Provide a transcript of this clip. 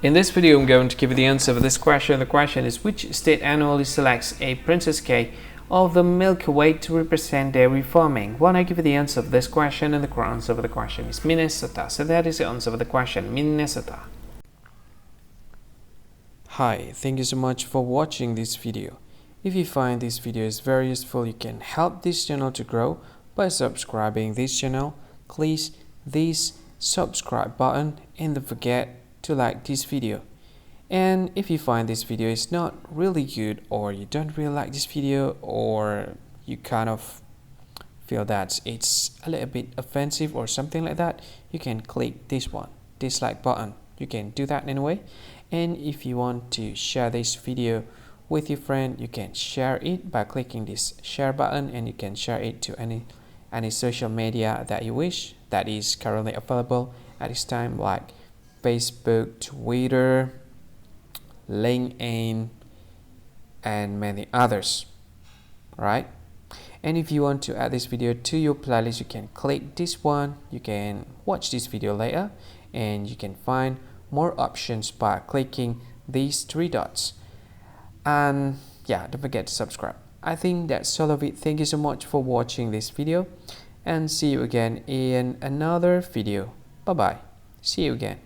In this video, I'm going to give you the answer for this question. The question is, which state annually selects a princess cake of the Milky Way to represent dairy farming? When I give you the answer for this question, and the correct answer for the question is Minnesota. So that is the answer for the question, Minnesota. Hi, thank you so much for watching this video. If you find this video is very useful, you can help this channel to grow by subscribing this channel. Please this subscribe button and don't forget to like this video. And if you find this video is not really good, or you don't really like this video, or you kind of feel that it's a little bit offensive or something like that, you can click this one, dislike button. You can do that anyway. And if you want to share this video with your friend, you can share it by clicking this share button, and you can share it to any social media that you wish that is currently available at this time, like Facebook, Twitter, LinkedIn, and many others. Right? And if you want to add this video to your playlist, you can click this one. You can watch this video later, and you can find more options by clicking these three dots. And yeah, don't forget to subscribe. I think that's all of it. Thank you so much for watching this video, and see you again in another video. Bye bye. See you again.